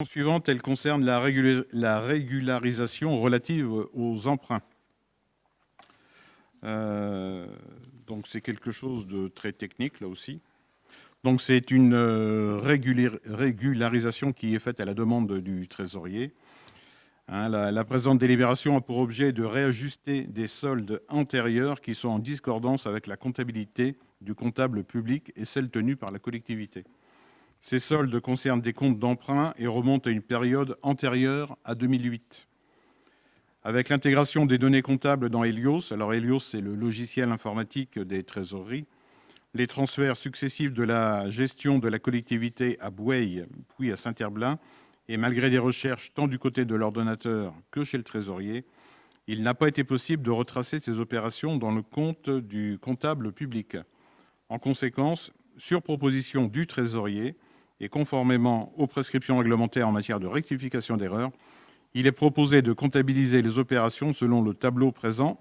Suivante, elle concerne la régularisation relative aux emprunts. Donc c'est quelque chose de très technique là aussi. Donc c'est une régularisation qui est faite à la demande du trésorier. La présente délibération a pour objet de réajuster des soldes antérieurs qui sont en discordance avec la comptabilité du comptable public et celle tenue par la collectivité. Ces soldes concernent des comptes d'emprunt et remontent à une période antérieure à 2008. Avec l'intégration des données comptables dans Helios, alors Helios c'est le logiciel informatique des trésoreries, les transferts successifs de la gestion de la collectivité à Boueil puis à Saint-Herblain, et malgré des recherches tant du côté de l'ordonnateur que chez le trésorier, il n'a pas été possible de retracer ces opérations dans le compte du comptable public. En conséquence, sur proposition du trésorier, et conformément aux prescriptions réglementaires en matière de rectification d'erreurs, il est proposé de comptabiliser les opérations selon le tableau présent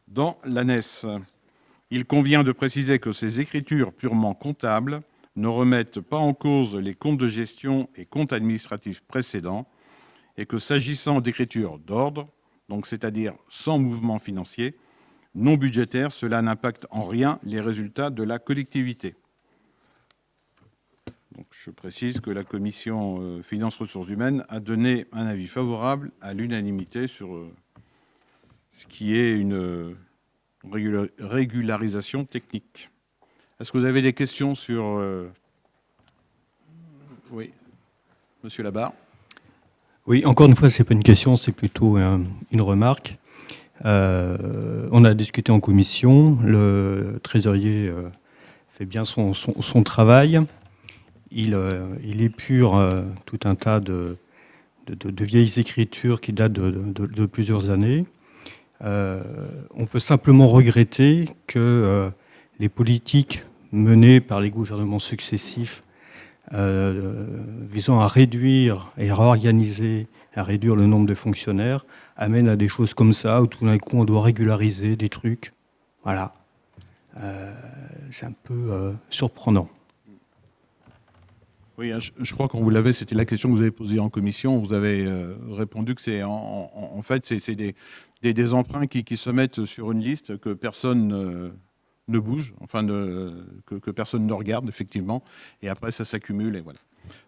dans l'ANES. Il convient de préciser que ces écritures purement comptables ne remettent pas en cause les comptes de gestion et comptes administratifs précédents et que s'agissant d'écritures d'ordre, donc c'est-à-dire sans mouvement financier, non budgétaire, cela n'impacte en rien les résultats de la collectivité. Donc, je précise que la commission Finances Ressources Humaines a donné un avis favorable à l'unanimité sur ce qui est une régularisation technique. Est-ce que vous avez des questions sur... Oui, Monsieur Labarre. Oui, encore une fois, ce n'est pas une question, c'est plutôt une remarque. On a discuté en commission, le trésorier fait bien son travail. Il épure tout un tas de vieilles écritures qui datent de plusieurs années. On peut simplement regretter que les politiques menées par les gouvernements successifs visant à réduire et réorganiser, à réduire le nombre de fonctionnaires, amènent à des choses comme ça, où tout d'un coup on doit régulariser des trucs. Voilà. C'est un peu surprenant. Oui, je crois qu'on vous l'avait, c'était la question que vous avez posée en commission. Vous avez répondu que c'est en fait c'est des emprunts qui se mettent sur une liste que personne ne bouge, enfin que personne ne regarde effectivement, et après ça s'accumule et voilà.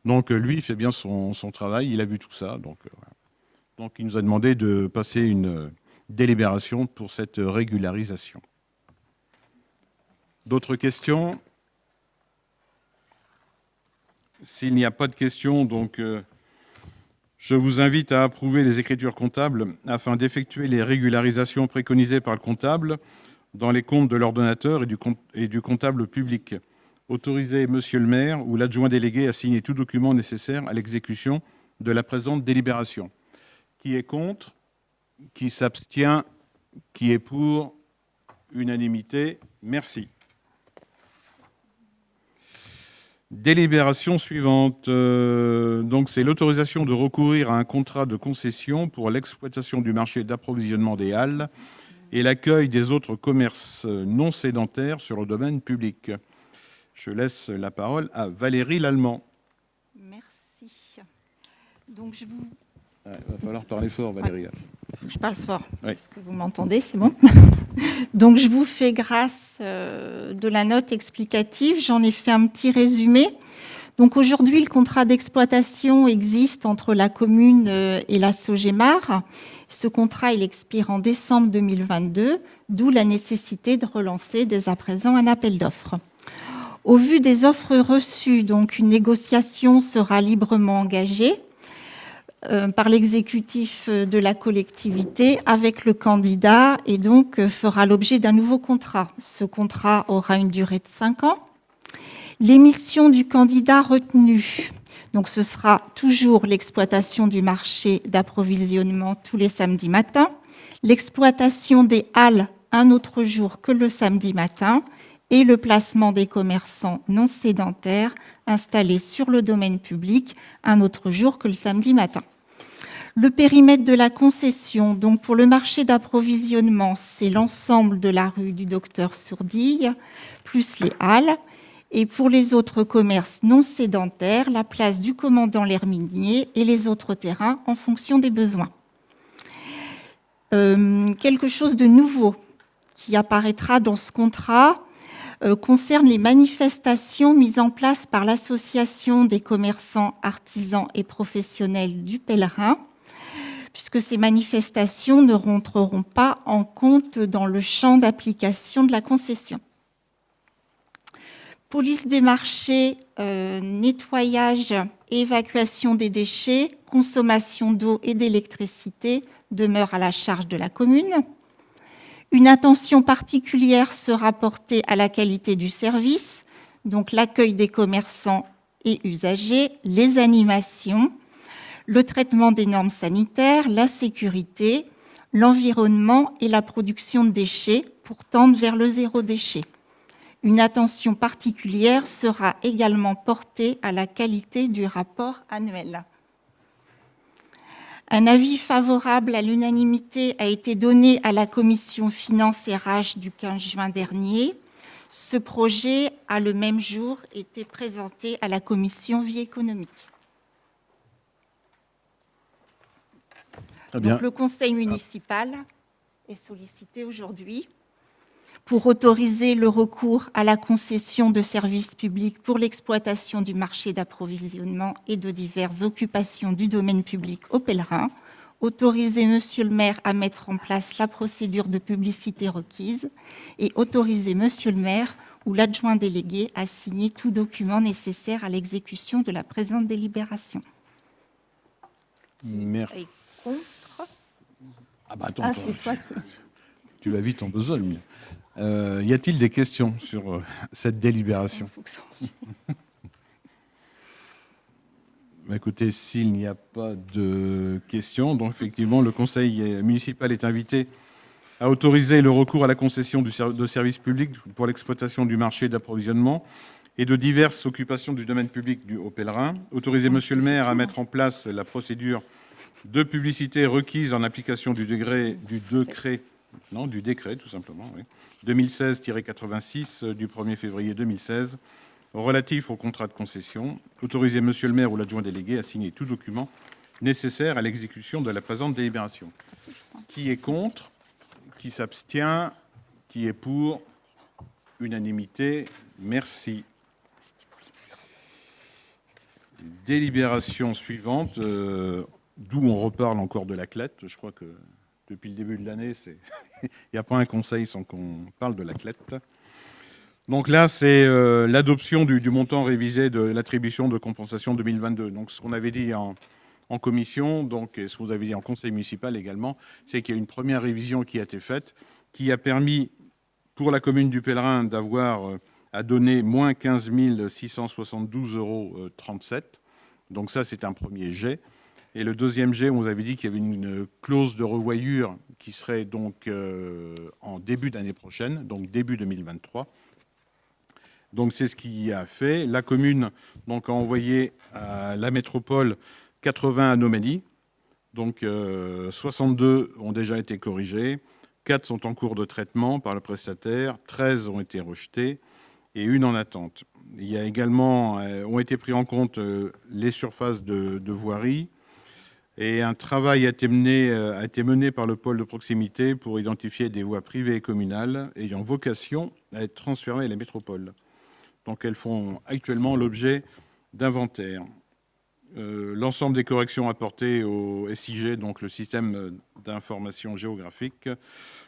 Donc lui il fait bien son travail, il a vu tout ça, donc voilà. Donc il nous a demandé de passer une délibération pour cette régularisation. D'autres questions ? S'il n'y a pas de questions, donc je vous invite à approuver les écritures comptables afin d'effectuer les régularisations préconisées par le comptable dans les comptes de l'ordonnateur et du comptable public. Autorisez Monsieur le maire ou l'adjoint délégué à signer tout document nécessaire à l'exécution de la présente délibération. Qui est contre ? Qui s'abstient ? Qui est pour ? Unanimité. Merci. Délibération suivante. Donc, c'est l'autorisation de recourir à un contrat de concession pour l'exploitation du marché d'approvisionnement des halles et l'accueil des autres commerces non sédentaires sur le domaine public. Je laisse la parole à Valérie Lallemand. Merci. Donc, il va falloir parler fort, Valérie. Ouais. Je parle fort. Oui. Est-ce que vous m'entendez? C'est bon. Donc, je vous fais grâce de la note explicative. J'en ai fait un petit résumé. Donc, aujourd'hui, le contrat d'exploitation existe entre la commune et la Sogémar. Ce contrat, il expire en décembre 2022, d'où la nécessité de relancer dès à présent un appel d'offres. Au vu des offres reçues, donc, une négociation sera librement engagée par l'exécutif de la collectivité avec le candidat et donc fera l'objet d'un nouveau contrat. Ce contrat aura une durée de 5 ans. Les missions du candidat retenues, donc ce sera toujours l'exploitation du marché d'approvisionnement tous les samedis matins, l'exploitation des halles un autre jour que le samedi matin et le placement des commerçants non sédentaires installés sur le domaine public un autre jour que le samedi matin. Le périmètre de la concession, donc pour le marché d'approvisionnement, c'est l'ensemble de la rue du Docteur Sourdille, plus les halles, Et pour les autres commerces non sédentaires, la place du commandant l'Herminier et les autres terrains en fonction des besoins. Quelque chose de nouveau qui apparaîtra dans ce contrat concerne les manifestations mises en place par l'Association des commerçants, artisans et professionnels du Pèlerin, puisque ces manifestations ne rentreront pas en compte dans le champ d'application de la concession. Police des marchés, nettoyage et évacuation des déchets, consommation d'eau et d'électricité demeurent à la charge de la commune. Une attention particulière sera portée à la qualité du service, donc l'accueil des commerçants et usagers, les animations, le traitement des normes sanitaires, la sécurité, l'environnement et la production de déchets pour tendre vers le zéro déchet. Une attention particulière sera également portée à la qualité du rapport annuel. Un avis favorable à l'unanimité a été donné à la commission Finances RH du 15 juin dernier. Ce projet a le même jour été présenté à la commission Vie économique. Très bien. Donc, le conseil municipal est sollicité aujourd'hui pour autoriser le recours à la concession de services publics pour l'exploitation du marché d'approvisionnement et de diverses occupations du domaine public au Pèlerin, autoriser Monsieur le maire à mettre en place la procédure de publicité requise et autoriser Monsieur le maire ou l'adjoint délégué à signer tout document nécessaire à l'exécution de la présente délibération. Merci. Et contre. Ah bah attends, Ah, toi, c'est toi qui... tu vas vite en besogne. Y a-t-il des questions sur cette délibération? Écoutez, s'il n'y a pas de questions, donc effectivement, le conseil municipal est invité à autoriser le recours à la concession de services publics pour l'exploitation du marché d'approvisionnement et de diverses occupations du domaine public au Pèlerin. Autoriser Monsieur le maire à mettre en place la procédure de publicité requise en application du décret tout simplement, oui, 2016-86 du 1er février 2016 relatif au contrat de concession. Autoriser Monsieur le maire ou l'adjoint délégué à signer tout document nécessaire à l'exécution de la présente délibération. Qui est contre? Qui s'abstient? Qui est pour? Unanimité. Merci. Délibération suivante, d'où on reparle encore de la CLET. Je crois que depuis le début de l'année, il n'y a pas un conseil sans qu'on parle de la CLET. Donc là, c'est l'adoption du montant révisé de l'attribution de compensation 2022. Donc ce qu'on avait dit en commission, donc, et ce que vous avez dit en conseil municipal également, c'est qu'il y a une première révision qui a été faite, qui a permis pour la commune du Pèlerin d'avoir à donner moins 15 672,37 €. Donc ça, c'est un premier jet. Et le deuxième jet, on vous avait dit qu'il y avait une clause de revoyure qui serait donc en début d'année prochaine, donc début 2023. Donc c'est ce qui a fait. La commune donc, a envoyé à la métropole 80 anomalies. Donc 62 ont déjà été corrigées, 4 sont en cours de traitement par le prestataire, 13 ont été rejetées et une en attente. Il y a également, ont été pris en compte les surfaces de voirie et un travail a été mené par le pôle de proximité pour identifier des voies privées et communales ayant vocation à être transférées à la métropole. Donc elles font actuellement l'objet d'inventaires. L'ensemble des corrections apportées au SIG, donc le système d'information géographique,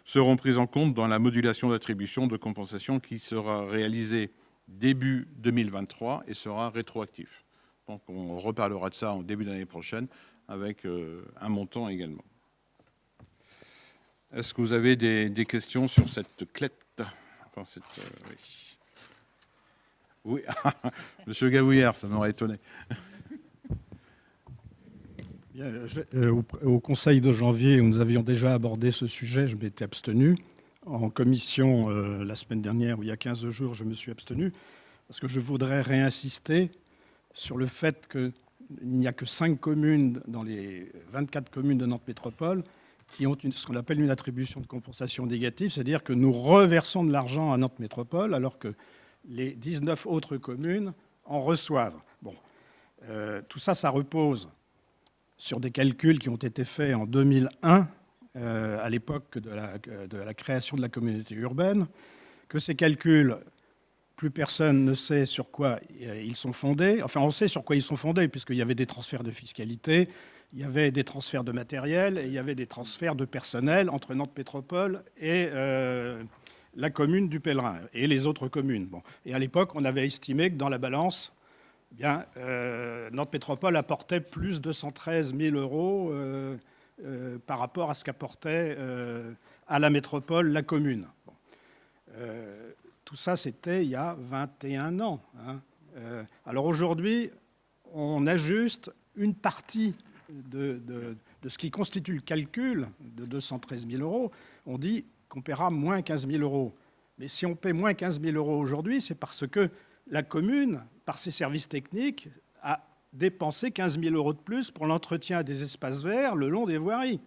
seront prises en compte dans la modulation d'attribution de compensation qui sera réalisée début 2023 et sera rétroactif. Donc on reparlera de ça en début d'année prochaine avec un montant également. Est-ce que vous avez des questions sur cette CLET? Enfin, oui. Oui, Monsieur Gavouillard, ça m'aurait étonné. Bien, au conseil de janvier, où nous avions déjà abordé ce sujet, je m'étais abstenu. En commission, la semaine dernière, ou il y a 15 jours, je me suis abstenu, parce que je voudrais réinsister sur le fait qu'il n'y a que 5 communes dans les 24 communes de Nantes Métropole qui ont ce qu'on appelle une attribution de compensation négative, c'est-à-dire que nous reversons de l'argent à Nantes Métropole, alors que les 19 autres communes en reçoivent. Bon. Tout ça, ça repose sur des calculs qui ont été faits en 2001, à l'époque de la création de la communauté urbaine, que ces calculs, plus personne ne sait sur quoi ils sont fondés. Enfin, on sait sur quoi ils sont fondés, puisqu'il y avait des transferts de fiscalité, il y avait des transferts de matériel, et il y avait des transferts de personnel entre Nantes Métropole et la commune du Pèlerin, et les autres communes. Bon. Et à l'époque, on avait estimé que dans la balance, eh bien, Nantes Métropole apportait plus de 113 000 euros par rapport à ce qu'apportait à la métropole la commune. Bon. Tout ça, c'était il y a 21 ans. Hein. Alors aujourd'hui, on ajuste une partie de ce qui constitue le calcul de 213 000 euros. On dit qu'on paiera moins 15 000 euros. Mais si on paie moins 15 000 euros aujourd'hui, c'est parce que la commune, par ses services techniques, a dépensé 15 000 euros de plus pour l'entretien des espaces verts le long des voiries.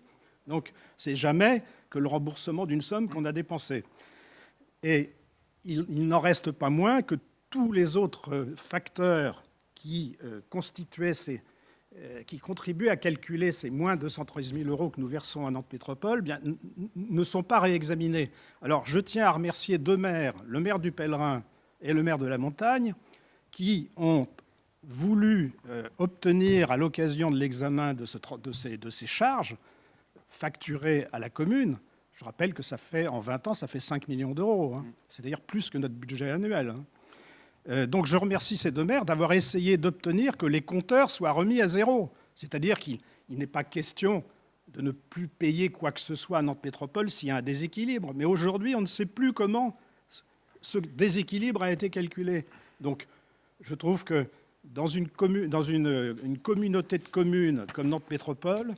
Donc, c'est jamais que le remboursement d'une somme qu'on a dépensée. Et il n'en reste pas moins que tous les autres facteurs qui qui contribuaient à calculer ces moins 213 000 euros que nous versons à Nantes Métropole, bien, ne sont pas réexaminés. Alors, je tiens à remercier deux maires, le maire du Pèlerin et le maire de la Montagne, qui ont voulu obtenir, à l'occasion de l'examen de ces charges, facturées à la commune. Je rappelle que ça fait, en 20 ans, ça fait 5 millions d'euros. Hein. C'est d'ailleurs plus que notre budget annuel. Hein. Donc je remercie ces deux maires d'avoir essayé d'obtenir que les compteurs soient remis à zéro. C'est-à-dire qu'il n'est pas question de ne plus payer quoi que ce soit à Nantes Métropole s'il y a un déséquilibre. Mais aujourd'hui, on ne sait plus comment ce déséquilibre a été calculé. Donc je trouve que dans une communauté de communes comme Nantes Métropole,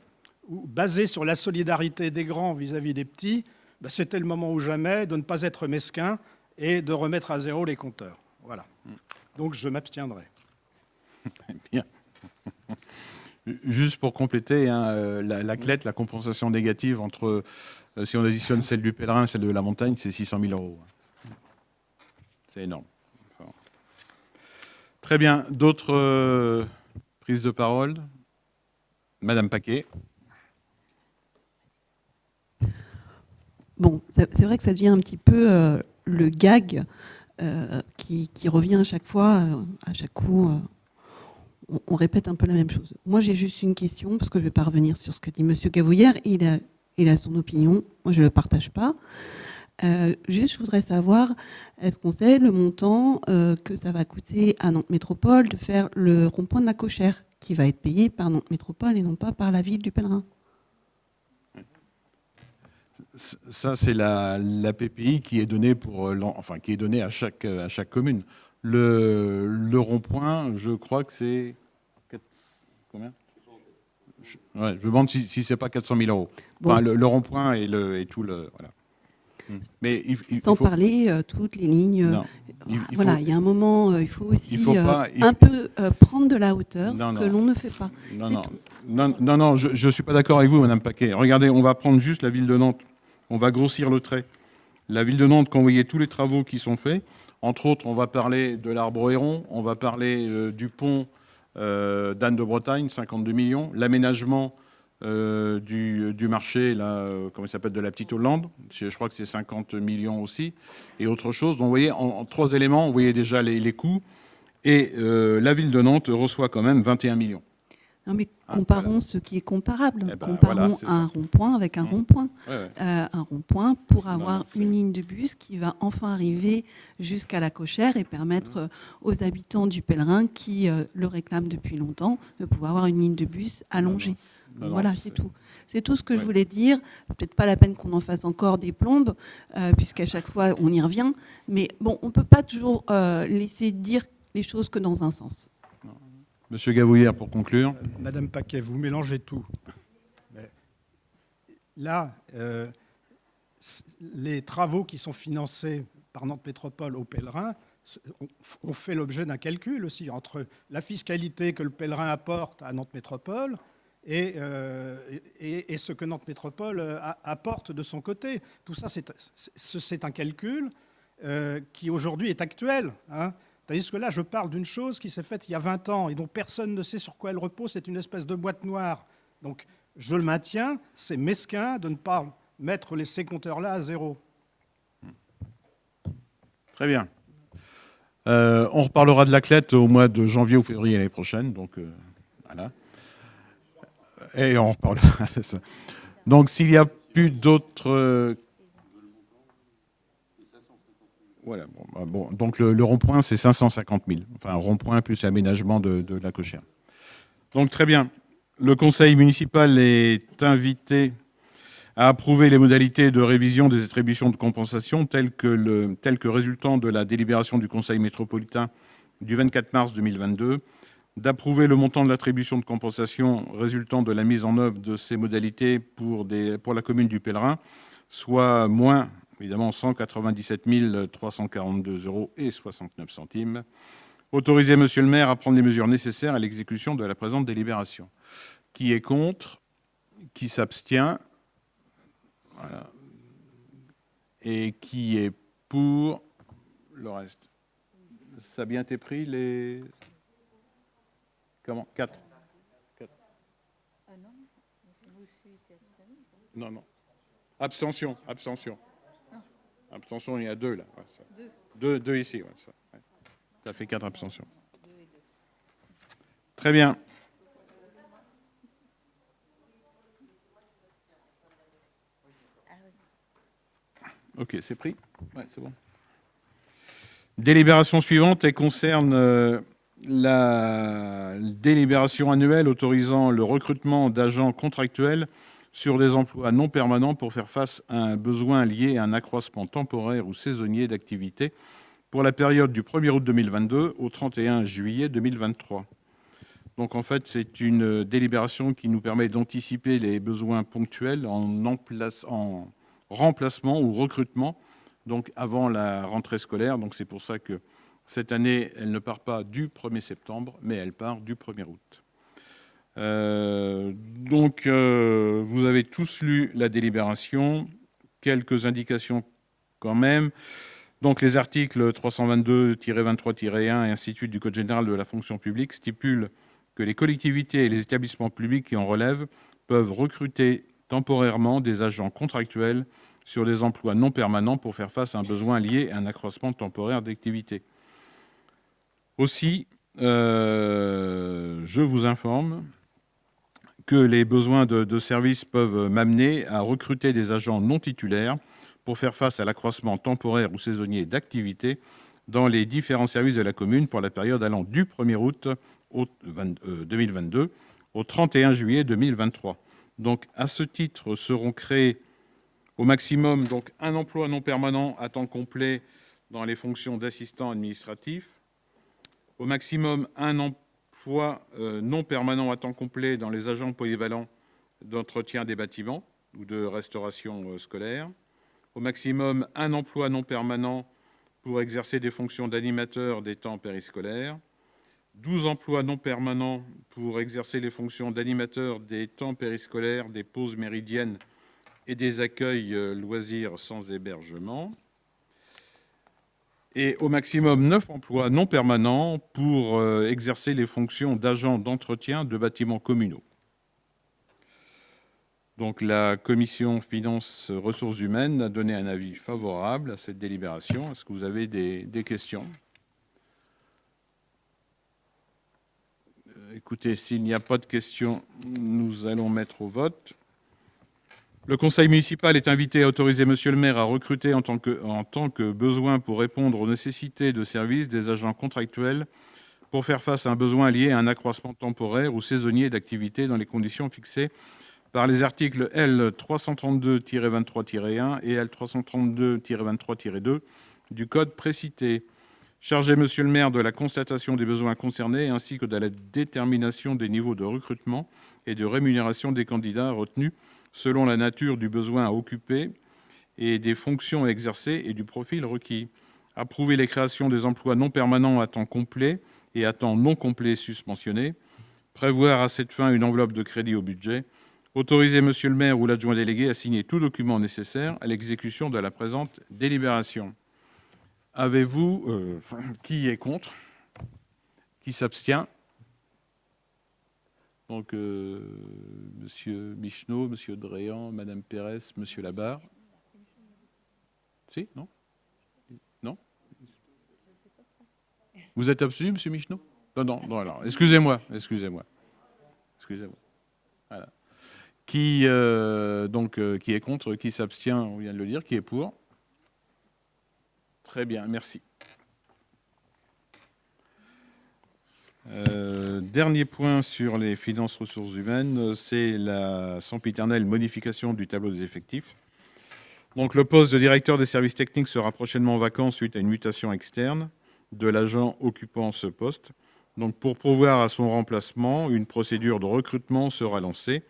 basée sur la solidarité des grands vis-à-vis des petits, ben c'était le moment ou jamais de ne pas être mesquin et de remettre à zéro les compteurs. Voilà. Donc je m'abstiendrai. Bien. Juste pour compléter, hein, la CLET, la compensation négative entre, si on additionne celle du Pèlerin et celle de la Montagne, c'est 600 000 euros. C'est énorme. Enfin. Très bien. D'autres prises de parole? Madame Paquet. Bon, c'est vrai que ça devient un petit peu le gag qui revient à chaque fois. À chaque coup, on répète un peu la même chose. Moi, j'ai juste une question, parce que je ne vais pas revenir sur ce que dit M. Gavouillère. Il a son opinion. Moi, je ne le partage pas. Juste, je voudrais savoir, est-ce qu'on sait le montant que ça va coûter à Nantes Métropole de faire le rond-point de la Cochère, qui va être payé par Nantes Métropole et non pas par la ville du Pèlerin? Ça, c'est la PPI qui est donnée qui est donnée à chaque commune. Le rond-point, je crois que c'est combien? Ouais, je me demande si c'est pas 400 000 euros. Bon. Enfin, le rond-point et tout le voilà. Mais sans parler toutes les lignes. Non, voilà, il y a un moment, il faut aussi un peu prendre de la hauteur, ce que l'on ne fait pas. Non, je ne suis pas d'accord avec vous, Madame Paquet. Regardez, on va prendre juste la ville de Nantes. On va grossir le trait. La ville de Nantes, quand vous voyez tous les travaux qui sont faits, entre autres, on va parler de l'Arbre-Héron, on va parler du pont d'Anne de Bretagne, 52 millions, l'aménagement du marché, là, comment il s'appelle, de la Petite Hollande, je crois que c'est 50 millions aussi, et autre chose. Donc vous voyez, en trois éléments, vous voyez déjà les coûts, et la ville de Nantes reçoit quand même 21 millions. Non, mais comparons ce qui est comparable. Eh ben, comparons voilà, un rond-point avec un rond-point. Ouais. Un rond-point pour avoir une ligne de bus qui va enfin arriver jusqu'à la Cochère et permettre aux habitants du Pèlerin qui le réclament depuis longtemps de pouvoir avoir une ligne de bus allongée. Voilà, c'est tout. C'est tout ce que je voulais dire. Peut-être pas la peine qu'on en fasse encore des plombes, puisqu'à chaque fois on y revient. Mais bon, on ne peut pas toujours laisser dire les choses que dans un sens. Monsieur Gavouillère, pour conclure. Madame Paquet, vous mélangez tout. Mais là, les travaux qui sont financés par Nantes Métropole au Pèlerin ont fait l'objet d'un calcul aussi entre la fiscalité que le Pèlerin apporte à Nantes Métropole et ce que Nantes Métropole apporte de son côté. Tout ça, c'est un calcul. qui aujourd'hui est actuelle. Hein. Tandis que là, je parle d'une chose qui s'est faite il y a 20 ans et dont personne ne sait sur quoi elle repose. C'est une espèce de boîte noire. Donc, je le maintiens, c'est mesquin de ne pas mettre ces compteurs-là à zéro. Très bien. On reparlera de la CLET au mois de janvier ou février l'année prochaine. Donc, voilà. Et on reparlera, c'est ça. Donc, s'il n'y a plus d'autres... Voilà. Bon, donc, le rond-point, c'est 550 000. Enfin, un rond-point plus aménagement de la cochère. Donc, très bien. Le conseil municipal est invité à approuver les modalités de révision des attributions de compensation telles que résultant de la délibération du conseil métropolitain du 24 mars 2022, d'approuver le montant de l'attribution de compensation résultant de la mise en œuvre de ces modalités pour la commune du Pèlerin, soit moins, évidemment, 197 342,69 €. Autoriser Monsieur le maire à prendre les mesures nécessaires à l'exécution de la présente délibération. Qui est contre? Qui s'abstient? Voilà. Et qui est pour le reste? Ça a bien été pris, les... Comment? 4. Non, non. Abstention, abstention. Abstention, il y a 2 là. Ouais, deux ici. Ouais, ça. Ouais. Ça fait 4 abstentions. Très bien. Ok, c'est pris. Ouais, c'est bon. Délibération suivante, elle concerne la délibération annuelle autorisant le recrutement d'agents contractuels sur des emplois non permanents pour faire face à un besoin lié à un accroissement temporaire ou saisonnier d'activité pour la période du 1er août 2022 au 31 juillet 2023. Donc en fait, c'est une délibération qui nous permet d'anticiper les besoins ponctuels en remplacement ou recrutement, donc avant la rentrée scolaire. Donc c'est pour ça que cette année, elle ne part pas du 1er septembre, mais elle part du 1er août. Vous avez tous lu la délibération. Quelques indications quand même. Donc les articles 322-23-1 et ainsi de suite du Code général de la fonction publique stipulent que les collectivités et les établissements publics qui en relèvent peuvent recruter temporairement des agents contractuels sur des emplois non permanents pour faire face à un besoin lié à un accroissement temporaire d'activité. Aussi, je vous informe que les besoins de services peuvent m'amener à recruter des agents non titulaires pour faire face à l'accroissement temporaire ou saisonnier d'activité dans les différents services de la commune pour la période allant du 1er août 2022 au 31 juillet 2023. Donc, à ce titre, seront créés au maximum donc, un emploi non permanent à temps complet dans les fonctions d'assistant administratif, au maximum un emploi non permanent à temps complet dans les agents polyvalents d'entretien des bâtiments ou de restauration scolaire, au maximum un emploi non permanent pour exercer des fonctions d'animateur des temps périscolaires, 12 emplois non permanents pour exercer les fonctions d'animateur des temps périscolaires, des pauses méridiennes et des accueils loisirs sans hébergement, et au maximum 9 emplois non permanents pour exercer les fonctions d'agent d'entretien de bâtiments communaux. Donc la commission finances ressources humaines a donné un avis favorable à cette délibération. Est-ce que vous avez des questions? Écoutez, s'il n'y a pas de questions, nous allons mettre au vote. Le conseil municipal est invité à autoriser monsieur le maire à recruter en tant que besoin pour répondre aux nécessités de service des agents contractuels pour faire face à un besoin lié à un accroissement temporaire ou saisonnier d'activité dans les conditions fixées par les articles L. 332-23-1 et L. 332-23-2 du code précité. Chargé monsieur le maire de la constatation des besoins concernés ainsi que de la détermination des niveaux de recrutement et de rémunération des candidats retenus selon la nature du besoin à occuper et des fonctions à exercer et du profil requis. Approuver les créations des emplois non permanents à temps complet et à temps non complet susmentionnés. Prévoir à cette fin une enveloppe de crédit au budget. Autoriser monsieur le maire ou l'adjoint délégué à signer tout document nécessaire à l'exécution de la présente délibération. Avez-vous... qui est contre? Qui s'abstient? Donc, Monsieur Michneau, Monsieur Dréan, Madame Pérez, Monsieur Labarre. Si? Non? Non? Vous êtes abstenu, Monsieur Michneau? Non, alors, excusez-moi. Voilà. Qui est contre? Qui s'abstient? On vient de le dire. Qui est pour? Très bien, merci. Dernier point sur les finances ressources humaines, c'est la sempiternelle modification du tableau des effectifs. Donc, le poste de directeur des services techniques sera prochainement vacant suite à une mutation externe de l'agent occupant ce poste. Donc, pour pourvoir à son remplacement, une procédure de recrutement sera lancée.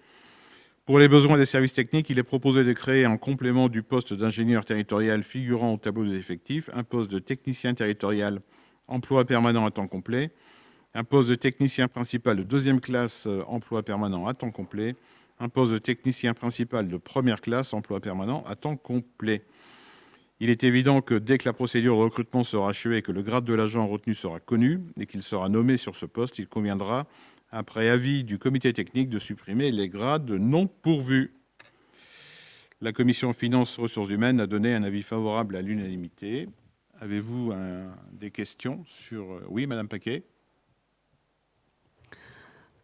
Pour les besoins des services techniques, il est proposé de créer en complément du poste d'ingénieur territorial figurant au tableau des effectifs, un poste de technicien territorial emploi permanent à temps complet, un poste de technicien principal de deuxième classe emploi permanent à temps complet, un poste de technicien principal de première classe emploi permanent à temps complet. Il est évident que dès que la procédure de recrutement sera achevée et que le grade de l'agent retenu sera connu et qu'il sera nommé sur ce poste, il conviendra, après avis du comité technique, de supprimer les grades non pourvus. La commission finances ressources humaines a donné un avis favorable à l'unanimité. Avez-vous des questions sur... Oui, Madame Paquet?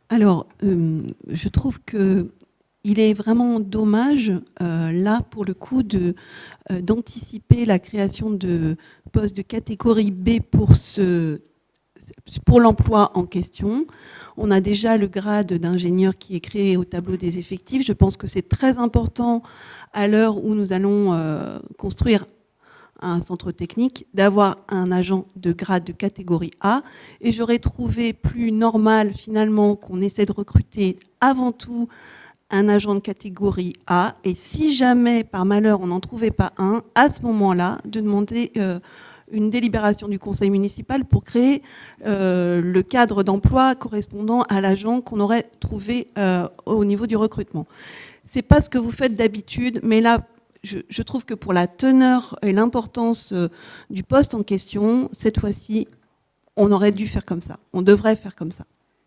Alors, je trouve qu'il est vraiment dommage, là, pour le coup, d'anticiper la création de postes de catégorie B pour l'emploi en question. On a déjà le grade d'ingénieur qui est créé au tableau des effectifs. Je pense que c'est très important, à l'heure où nous allons construire un centre technique, d'avoir un agent de grade de catégorie A. Et j'aurais trouvé plus normal, finalement, qu'on essaie de recruter avant tout un agent de catégorie A. Et si jamais, par malheur, on n'en trouvait pas un, à ce moment-là, de demander une délibération du conseil municipal pour créer le cadre d'emploi correspondant à l'agent qu'on aurait trouvé au niveau du recrutement. C'est pas ce que vous faites d'habitude, mais là, je trouve que pour la teneur et l'importance du poste en question, cette fois-ci, on aurait dû faire comme ça. On devrait faire comme ça,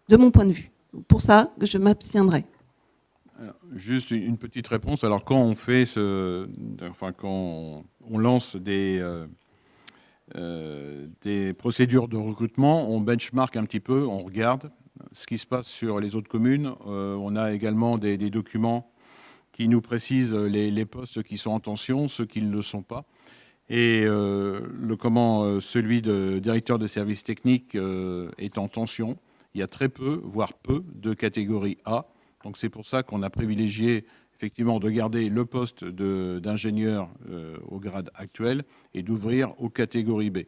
de mon point de vue. Pour ça, je m'abstiendrai. Juste une petite réponse. Alors, quand on fait quand on lance des procédures de recrutement, on benchmark un petit peu, on regarde ce qui se passe sur les autres communes. On a également des documents qui nous précisent les postes qui sont en tension, ceux qui ne le sont pas. Et celui de directeur de services techniques est en tension. Il y a très peu, voire peu, de catégorie A. Donc c'est pour ça qu'on a privilégié effectivement de garder le poste d'ingénieur au grade actuel et d'ouvrir aux catégories B.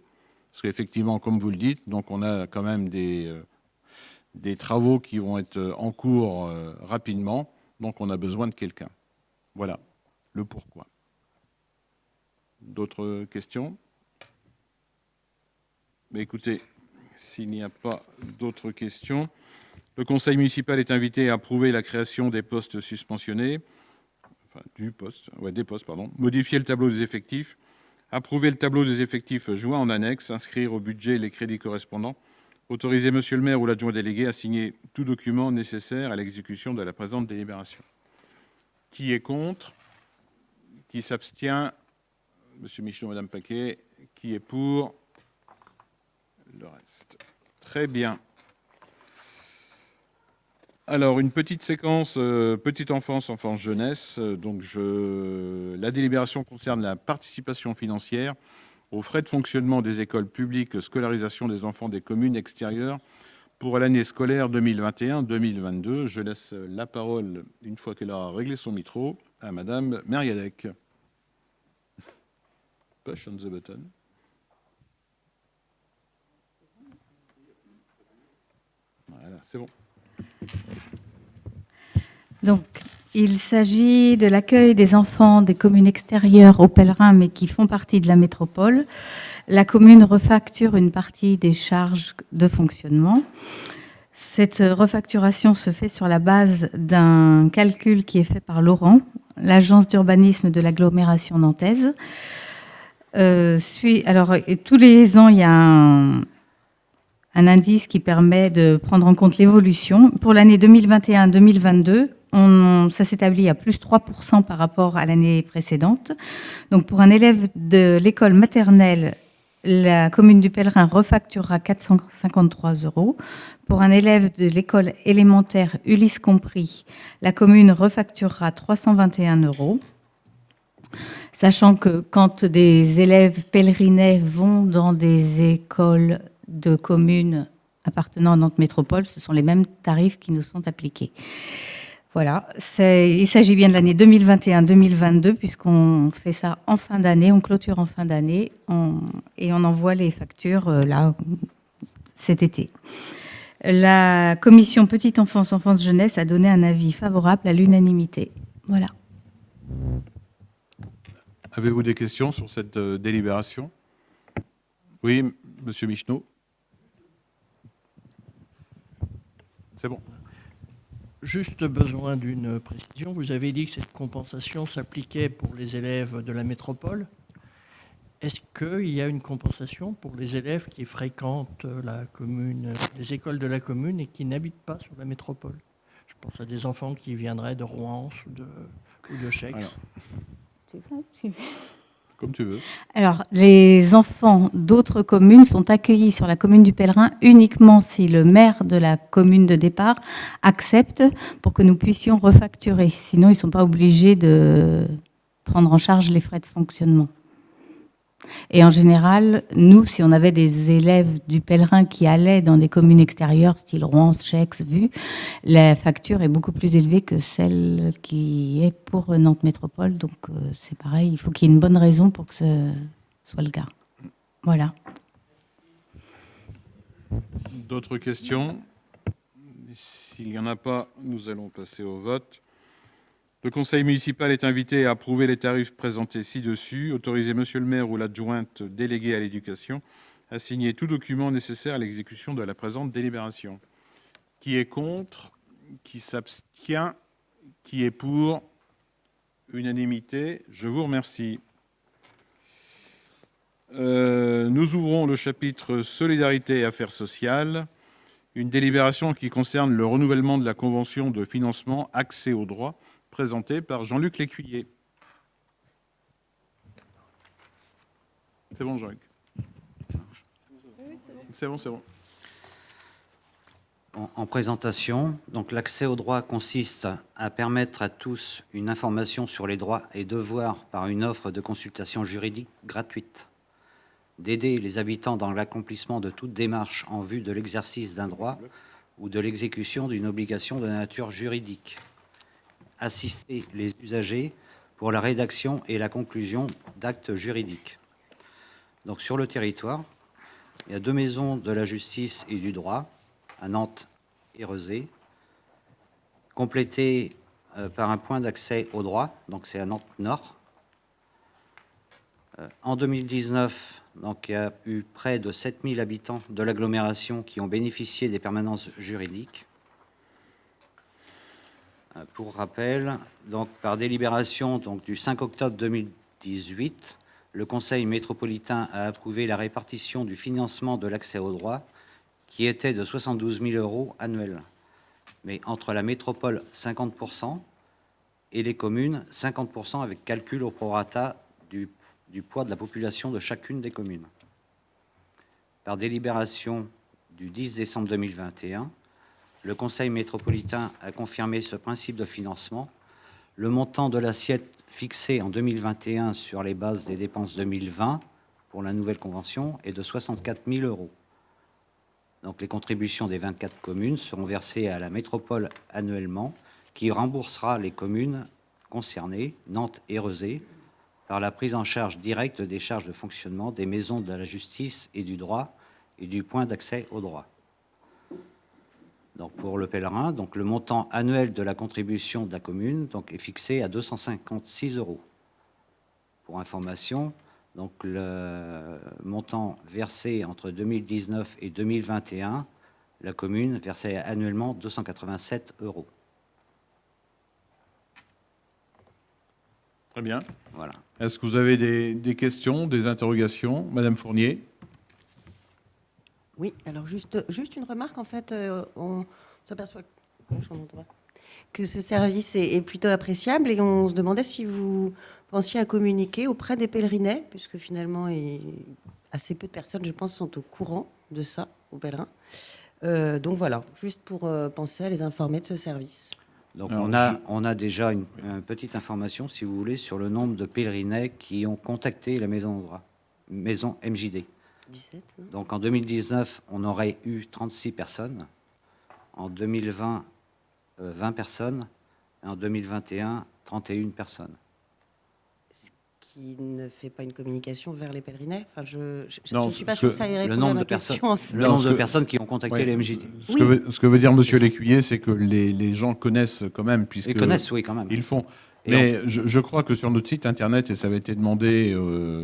Parce qu'effectivement, comme vous le dites, donc on a quand même des travaux qui vont être en cours rapidement. Donc on a besoin de quelqu'un. Voilà le pourquoi. D'autres questions? Mais écoutez, s'il n'y a pas d'autres questions, le conseil municipal est invité à approuver la création des postes suspensionnés, des postes, modifier le tableau des effectifs, approuver le tableau des effectifs joint en annexe, inscrire au budget les crédits correspondants, autoriser monsieur le maire ou l'adjoint délégué à signer tout document nécessaire à l'exécution de la présente délibération. Qui est contre? Qui s'abstient? Monsieur Michneau, Madame Paquet. Qui est pour? Le reste. Très bien. Alors, une petite séquence petite enfance, jeunesse. Donc, la délibération concerne la participation financière aux frais de fonctionnement des écoles publiques, scolarisation des enfants des communes extérieures pour l'année scolaire 2021-2022. Je laisse la parole, une fois qu'elle aura réglé son micro, à Madame Meriadec. Push on the button. Voilà, c'est bon. Donc, il s'agit de l'accueil des enfants des communes extérieures aux pèlerins, mais qui font partie de la métropole. La commune refacture une partie des charges de fonctionnement. Cette refacturation se fait sur la base d'un calcul qui est fait par l'AURAN, l'agence d'urbanisme de l'agglomération nantaise. Alors, tous les ans, il y a un indice qui permet de prendre en compte l'évolution. Pour l'année 2021-2022, ça s'établit à plus 3% par rapport à l'année précédente. Donc, pour un élève de l'école maternelle, la commune du Pèlerin refacturera 453 €. Pour un élève de l'école élémentaire, Ulysse compris, la commune refacturera 321 €. Sachant que quand des élèves pèlerinais vont dans des écoles de communes appartenant à Nantes Métropole, ce sont les mêmes tarifs qui nous sont appliqués. Voilà, il s'agit bien de l'année 2021-2022, puisqu'on fait ça en fin d'année, on clôture en fin d'année, et on envoie les factures là, cet été. La commission Petite Enfance, Enfance, Jeunesse a donné un avis favorable à l'unanimité. Voilà. Avez-vous des questions sur cette délibération? Oui, monsieur Michneau. C'est bon. Juste besoin d'une précision. Vous avez dit que cette compensation s'appliquait pour les élèves de la métropole. Est-ce qu'il y a une compensation pour les élèves qui fréquentent la commune, les écoles de la commune et qui n'habitent pas sur la métropole? Je pense à des enfants qui viendraient de Rouen ou de Chex. Comme tu veux. Alors, les enfants d'autres communes sont accueillis sur la commune du Pèlerin uniquement si le maire de la commune de départ accepte pour que nous puissions refacturer. Sinon, ils ne sont pas obligés de prendre en charge les frais de fonctionnement. Et en général, nous, si on avait des élèves du Pèlerin qui allaient dans des communes extérieures, style Rouen, Chex, Vue, la facture est beaucoup plus élevée que celle qui est pour Nantes Métropole. Donc, c'est pareil, il faut qu'il y ait une bonne raison pour que ce soit le cas. Voilà. D'autres questions? S'il n'y en a pas, nous allons passer au vote. Le conseil municipal est invité à approuver les tarifs présentés ci-dessus. Autoriser monsieur le maire ou l'adjointe déléguée à l'éducation à signer tout document nécessaire à l'exécution de la présente délibération. Qui est contre? Qui s'abstient? Qui est pour? Unanimité. Je vous remercie. Nous ouvrons le chapitre Solidarité et Affaires sociales. Une délibération qui concerne le renouvellement de la convention de financement accès au droit, présenté par Jean-Luc Lécuyer. C'est bon, Jean-Luc. C'est bon, c'est bon. En présentation, donc l'accès au droit consiste à permettre à tous une information sur les droits et devoirs par une offre de consultation juridique gratuite, d'aider les habitants dans l'accomplissement de toute démarche en vue de l'exercice d'un droit ou de l'exécution d'une obligation de nature juridique, assister les usagers pour la rédaction et la conclusion d'actes juridiques. Donc sur le territoire, il y a 2 maisons de la justice et du droit, à Nantes et Rezé, complétées par un point d'accès au droit, donc c'est à Nantes Nord. En 2019, donc, il y a eu près de 7000 habitants de l'agglomération qui ont bénéficié des permanences juridiques. Pour rappel, donc, par délibération donc, du 5 octobre 2018, le Conseil métropolitain a approuvé la répartition du financement de l'accès au droit qui était de 72 000 € annuels, mais entre la métropole 50% et les communes 50% avec calcul au prorata du poids de la population de chacune des communes. Par délibération du 10 décembre 2021, le Conseil métropolitain a confirmé ce principe de financement. Le montant de l'assiette fixé en 2021 sur les bases des dépenses 2020 pour la nouvelle convention est de 64 000 €. Donc les contributions des 24 communes seront versées à la métropole annuellement, qui remboursera les communes concernées, Nantes et Rezé, par la prise en charge directe des charges de fonctionnement des maisons de la justice et du droit et du point d'accès au droit. Donc pour le Pèlerin, donc le montant annuel de la contribution de la commune donc, est fixé à 256 €. Pour information, donc le montant versé entre 2019 et 2021, la commune versait annuellement 287 €. Très bien. Voilà. Est-ce que vous avez des questions, des interrogations? Madame Fournier? Oui, alors juste une remarque, en fait, on s'aperçoit que ce service est plutôt appréciable et on se demandait si vous pensiez à communiquer auprès des pèlerinais, puisque finalement, assez peu de personnes, je pense, sont au courant de ça, aux pèlerins. Donc voilà, juste pour penser à les informer de ce service. Donc Alors, on a déjà une petite information, si vous voulez, sur le nombre de pèlerinais qui ont contacté la maison MJD. 17, non ? Donc en 2019, on aurait eu 36 personnes. En 2020, 20 personnes. Et en 2021, 31 personnes. Qui ne fait pas une communication vers les pèlerinais. Enfin, je Non, ne suis pas parce sûre que que ça ait Le répondu à nombre ma de personnes, question. En fait. le Non, nombre ce de que- personnes qui ont contacté Oui. les MJD. Ce que veut dire Monsieur Lécuyer, c'est que les gens connaissent quand même, Ils puisque connaissent, oui, quand même. ils font. Et Mais je crois que sur notre site internet, et ça avait été demandé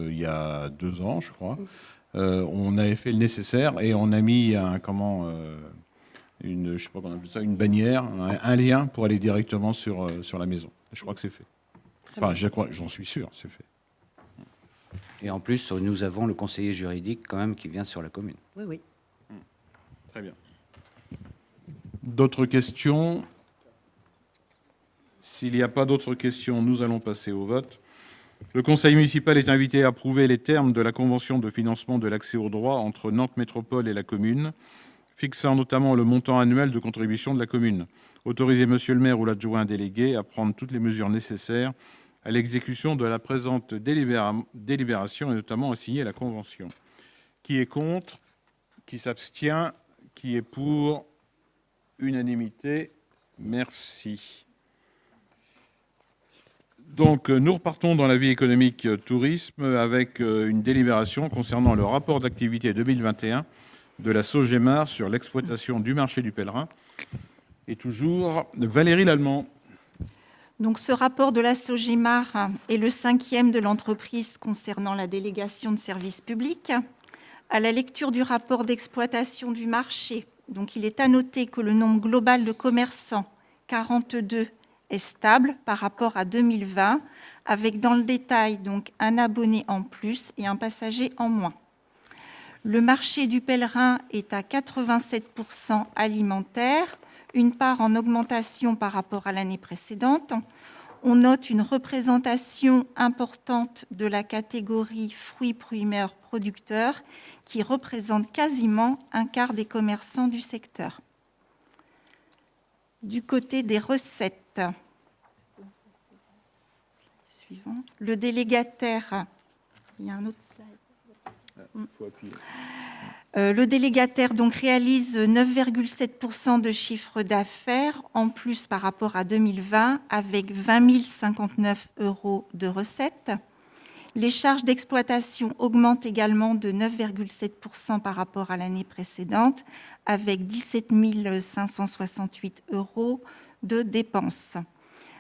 il y a 2 ans, je crois, on avait fait le nécessaire et on a mis je sais pas comment on appelle ça, une bannière, un lien pour aller directement sur la maison. Je crois que c'est fait. Très Enfin, bien. j'en suis sûr, c'est fait. Et en plus, nous avons le conseiller juridique quand même qui vient sur la commune. Oui, oui. Très bien. D'autres questions? S'il n'y a pas d'autres questions, nous allons passer au vote. Le conseil municipal est invité à approuver les termes de la convention de financement de l'accès au droit entre Nantes Métropole et la commune, fixant notamment le montant annuel de contribution de la commune. Autoriser monsieur le maire ou l'adjoint délégué à prendre toutes les mesures nécessaires à l'exécution de la présente délibération et notamment à signer la convention. Qui est contre? Qui s'abstient? Qui est pour? Unanimité. Merci. Donc, nous repartons dans la vie économique tourisme avec une délibération concernant le rapport d'activité 2021 de la SOGEMAR sur l'exploitation du marché du pèlerin. Et toujours, Valérie Lallemand. Donc, ce rapport de la SOGEMAR est le 5e de l'entreprise concernant la délégation de services publics. À la lecture du rapport d'exploitation du marché, donc il est à noter que le nombre global de commerçants, 42, est stable par rapport à 2020, avec dans le détail donc un abonné en plus et un passager en moins. Le marché du pèlerin est à 87% alimentaire, une part en augmentation par rapport à l'année précédente. On note une représentation importante de la catégorie fruits, primeurs, producteurs, qui représente quasiment un quart des commerçants du secteur. Du côté des recettes, suivant, le délégataire, il y a un autre slide. Le délégataire donc réalise 9,7% de chiffre d'affaires en plus par rapport à 2020 avec 20 059 € de recettes. Les charges d'exploitation augmentent également de 9,7% par rapport à l'année précédente avec 17 568 € de dépenses.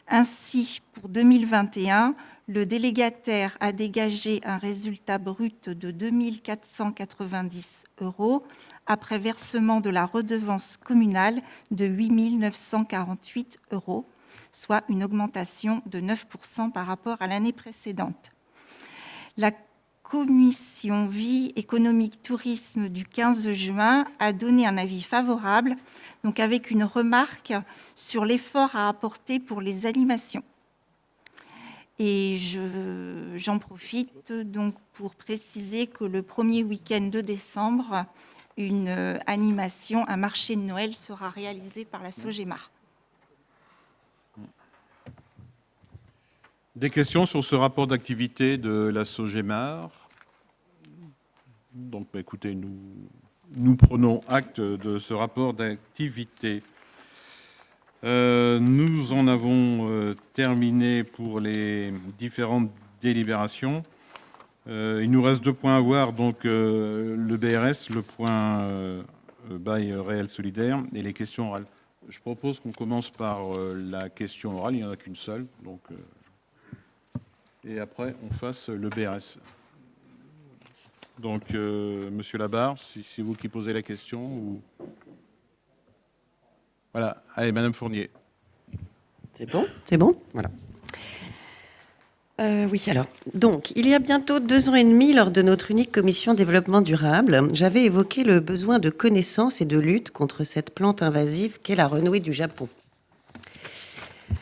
Ainsi, pour 2021, le délégataire a dégagé un résultat brut de 2 490 € après versement de la redevance communale de 8 948 €, soit une augmentation de 9% par rapport à l'année précédente. La commission vie économique tourisme du 15 juin a donné un avis favorable, donc avec une remarque sur l'effort à apporter pour les animations. Et j'en profite donc pour préciser que le premier week-end de décembre, une animation, un marché de Noël sera réalisé par la SOGEMAR. Des questions sur ce rapport d'activité de la SOGEMAR? Donc, écoutez, nous prenons acte de ce rapport d'activité. Nous en avons terminé pour les différentes délibérations. Il nous reste 2 points à voir, donc le BRS, le point bail réel solidaire et les questions orales. Je propose qu'on commence par la question orale, il n'y en a qu'une seule, donc, et après on fasse le BRS. Donc, Monsieur Labarre, si c'est vous qui posez la question ou... Voilà, allez, Madame Fournier. C'est bon? C'est bon? Voilà. Oui, alors, donc, il y a bientôt 2 ans et demi, lors de notre unique commission développement durable, j'avais évoqué le besoin de connaissance et de lutte contre cette plante invasive qu'est la renouée du Japon.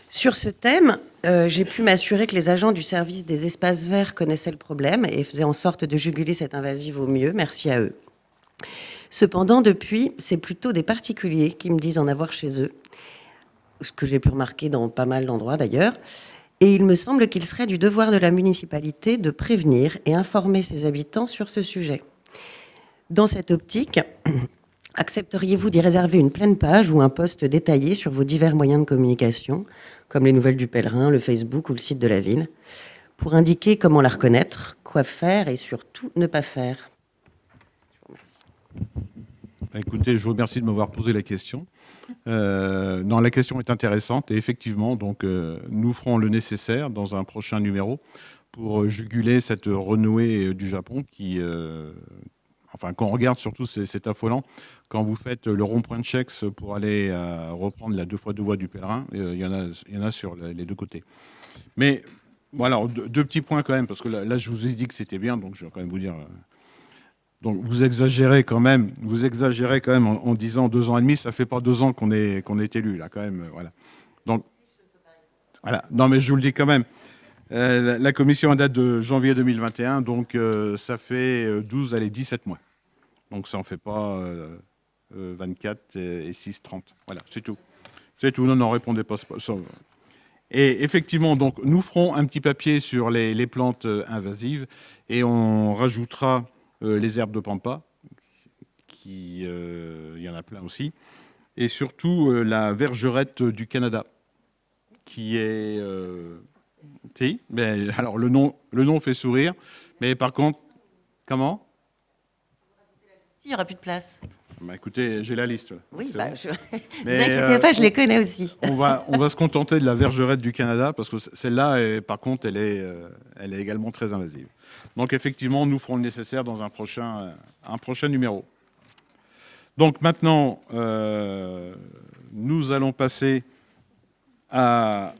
Sur ce thème, j'ai pu m'assurer que les agents du service des espaces verts connaissaient le problème et faisaient en sorte de juguler cette invasive au mieux. Merci à eux. Cependant, depuis, c'est plutôt des particuliers qui me disent en avoir chez eux, ce que j'ai pu remarquer dans pas mal d'endroits d'ailleurs. Et il me semble qu'il serait du devoir de la municipalité de prévenir et informer ses habitants sur ce sujet. Dans cette optique, accepteriez-vous d'y réserver une pleine page ou un post détaillé sur vos divers moyens de communication, comme les nouvelles du pèlerin, le Facebook ou le site de la ville, pour indiquer comment la reconnaître, quoi faire et surtout ne pas faire? Écoutez, je vous remercie de m'avoir posé la question. Non, la question est intéressante et effectivement, donc, nous ferons le nécessaire dans un prochain numéro pour juguler cette renouée du Japon qui, enfin, quand on regarde surtout, c'est affolant. Quand vous faites le rond-point de Chex pour aller reprendre la 2x2 voies du pèlerin, il y en a sur les deux côtés. Mais voilà, deux petits points quand même, parce que là, je vous ai dit que c'était bien, donc je vais quand même vous dire. Donc vous exagérez quand même en disant 2 ans et demi, ça fait pas 2 ans qu'on est élu là quand même, voilà. Donc voilà, non mais je vous le dis quand même. La commission date de janvier 2021, donc ça fait 12, allez 17 mois. Donc ça en fait pas 24 et 6, 30. Voilà, c'est tout. C'est tout. Non, répondez pas. Et effectivement, donc nous ferons un petit papier sur les plantes invasives et on rajoutera les herbes de pampa, il y en a plein aussi, et surtout la vergerette du Canada, qui est... si, mais alors le nom fait sourire, mais par contre, comment? Il n'y aura plus de place. Bah, écoutez, j'ai la liste. Oui, Bon. ne vous inquiétez pas, je les connais aussi. On va se contenter de la vergerette du Canada, parce que celle-là, par contre, elle est également très invasive. Donc effectivement, nous ferons le nécessaire dans un prochain numéro. Donc maintenant, nous allons passer à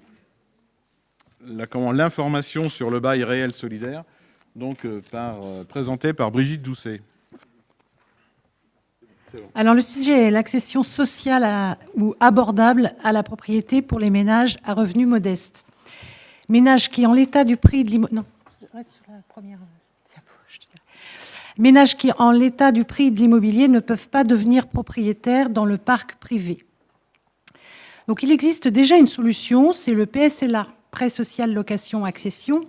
l'information sur le bail réel solidaire, donc présentée par Brigitte Doucet. Alors le sujet est l'accession sociale ou abordable à la propriété pour les ménages à revenus modestes. Ménages qui, en l'état du prix de l'immobilier... Ménages qui, en l'état du prix de l'immobilier, ne peuvent pas devenir propriétaires dans le parc privé. Donc il existe déjà une solution, c'est le PSLA, Prêt social location accession,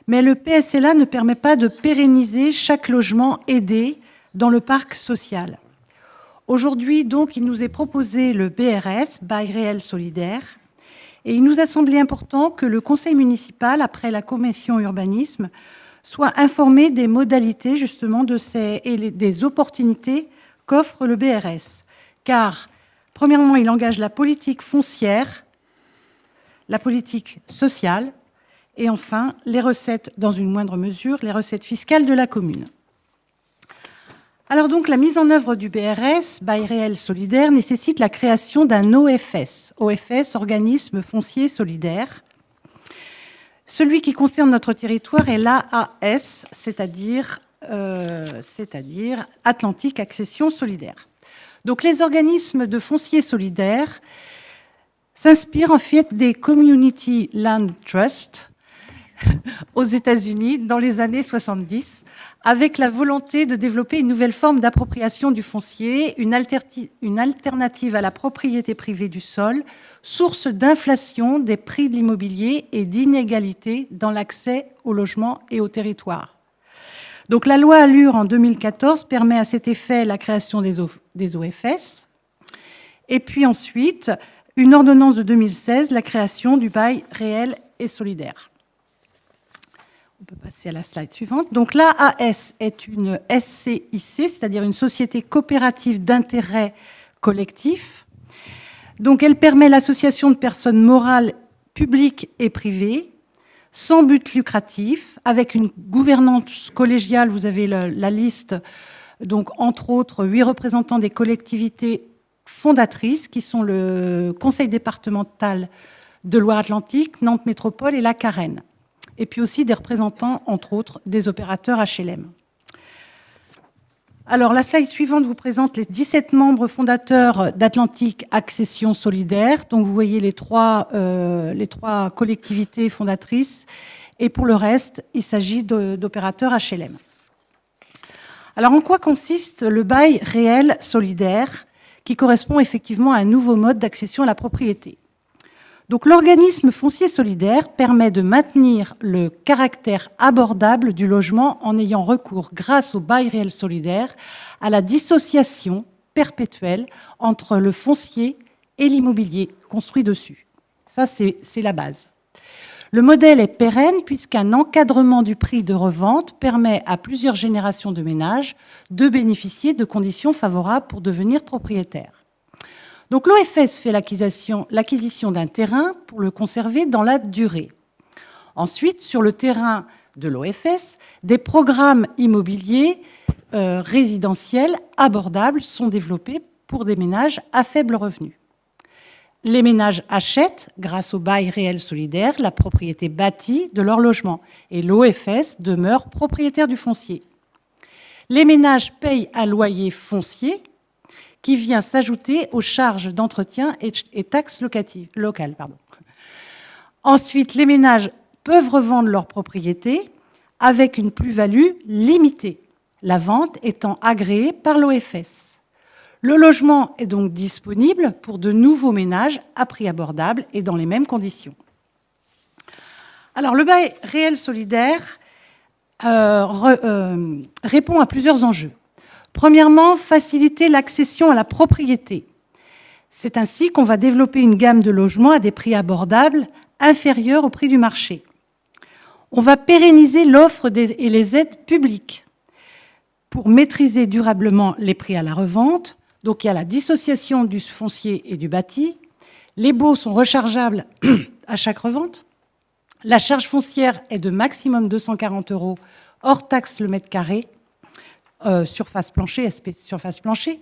mais le PSLA ne permet pas de pérenniser chaque logement aidé dans le parc social. Aujourd'hui, donc, il nous est proposé le BRS, bail réel solidaire, et il nous a semblé important que le conseil municipal, après la commission urbanisme, soit informé des modalités justement et des opportunités qu'offre le BRS. Car, premièrement, il engage la politique foncière, la politique sociale, et enfin, les recettes, dans une moindre mesure, les recettes fiscales de la commune. Alors donc, la mise en œuvre du BRS, bail réel solidaire, nécessite la création d'un OFS, organisme foncier solidaire. Celui qui concerne notre territoire est l'AAS, c'est-à-dire Atlantique Accession Solidaire. Donc les organismes de foncier solidaire s'inspirent en fait des Community Land Trust aux États-Unis dans les années 70, avec la volonté de développer une nouvelle forme d'appropriation du foncier, une alternative à la propriété privée du sol, source d'inflation des prix de l'immobilier et d'inégalité dans l'accès au logement et au territoire. Donc la loi Allure en 2014 permet à cet effet la création des OFS, et puis ensuite, une ordonnance de 2016, la création du bail réel et solidaire. On peut passer à la slide suivante. Donc l'AAS est une SCIC, c'est-à-dire une société coopérative d'intérêt collectif. Donc elle permet l'association de personnes morales publiques et privées, sans but lucratif, avec une gouvernance collégiale. Vous avez la liste, donc entre autres 8 représentants des collectivités fondatrices, qui sont le Conseil départemental de Loire-Atlantique, Nantes Métropole et la Carène. et puis aussi des représentants, entre autres, des opérateurs HLM. Alors, la slide suivante vous présente les 17 membres fondateurs d'Atlantique Accession Solidaire. Donc, vous voyez les trois collectivités fondatrices. Et pour le reste, il s'agit d'opérateurs HLM. Alors, en quoi consiste le bail réel solidaire qui correspond effectivement à un nouveau mode d'accession à la propriété? Donc, l'organisme foncier solidaire permet de maintenir le caractère abordable du logement en ayant recours, grâce au bail réel solidaire, à la dissociation perpétuelle entre le foncier et l'immobilier construit dessus. Ça, c'est la base. Le modèle est pérenne puisqu'un encadrement du prix de revente permet à plusieurs générations de ménages de bénéficier de conditions favorables pour devenir propriétaires. Donc l'OFS fait l'acquisition d'un terrain pour le conserver dans la durée. Ensuite, sur le terrain de l'OFS, des programmes immobiliers résidentiels abordables sont développés pour des ménages à faible revenu. Les ménages achètent, grâce au bail réel solidaire, la propriété bâtie de leur logement et l'OFS demeure propriétaire du foncier. Les ménages payent un loyer foncier qui vient s'ajouter aux charges d'entretien et taxes locales. Ensuite, les ménages peuvent revendre leur propriété avec une plus-value limitée, la vente étant agréée par l'OFS. Le logement est donc disponible pour de nouveaux ménages à prix abordable et dans les mêmes conditions. Alors, le bail réel solidaire répond à plusieurs enjeux. Premièrement, faciliter l'accession à la propriété. C'est ainsi qu'on va développer une gamme de logements à des prix abordables inférieurs au prix du marché. On va pérenniser l'offre et les aides publiques pour maîtriser durablement les prix à la revente. Donc, il y a la dissociation du foncier et du bâti. Les baux sont rechargeables à chaque revente. La charge foncière est de maximum 240 € hors taxe le mètre carré, surface plancher, SP surface plancher.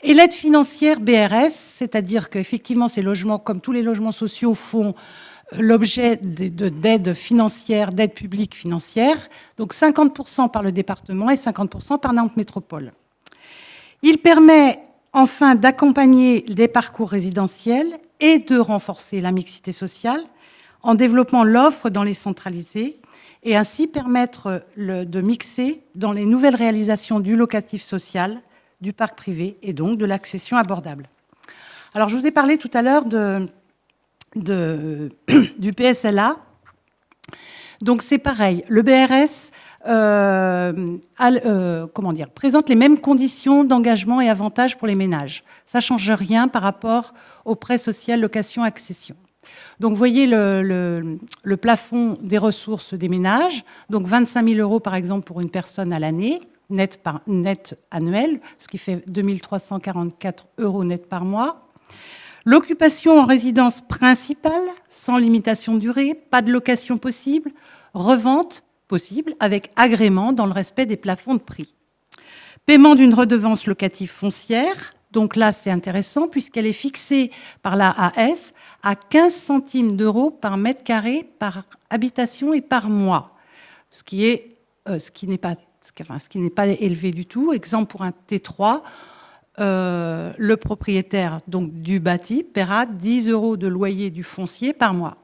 Et l'aide financière BRS, c'est-à-dire qu'effectivement, ces logements, comme tous les logements sociaux, font l'objet d'aides financières, d'aides publiques financières. Donc 50% par le département et 50% par Nantes Métropole. Il permet enfin d'accompagner les parcours résidentiels et de renforcer la mixité sociale en développant l'offre dans les centralisés et ainsi permettre de mixer dans les nouvelles réalisations du locatif social, du parc privé et donc de l'accession abordable. Alors, je vous ai parlé tout à l'heure du PSLA. Donc, c'est pareil. Le BRS présente les mêmes conditions d'engagement et avantages pour les ménages. Ça ne change rien par rapport aux prêts sociaux, location, accession. Donc, vous voyez le plafond des ressources des ménages. Donc, 25 000 € par exemple pour une personne à l'année, net annuel, ce qui fait 2 344 € net par mois. L'occupation en résidence principale, sans limitation de durée, pas de location possible, revente possible avec agrément dans le respect des plafonds de prix. Paiement d'une redevance locative foncière, donc là c'est intéressant puisqu'elle est fixée par l'AAS à 15 centimes d'euros par mètre carré par habitation et par mois, ce qui n'est pas élevé du tout. Exemple pour un T3, le propriétaire donc, du bâti paiera 10 € de loyer du foncier par mois.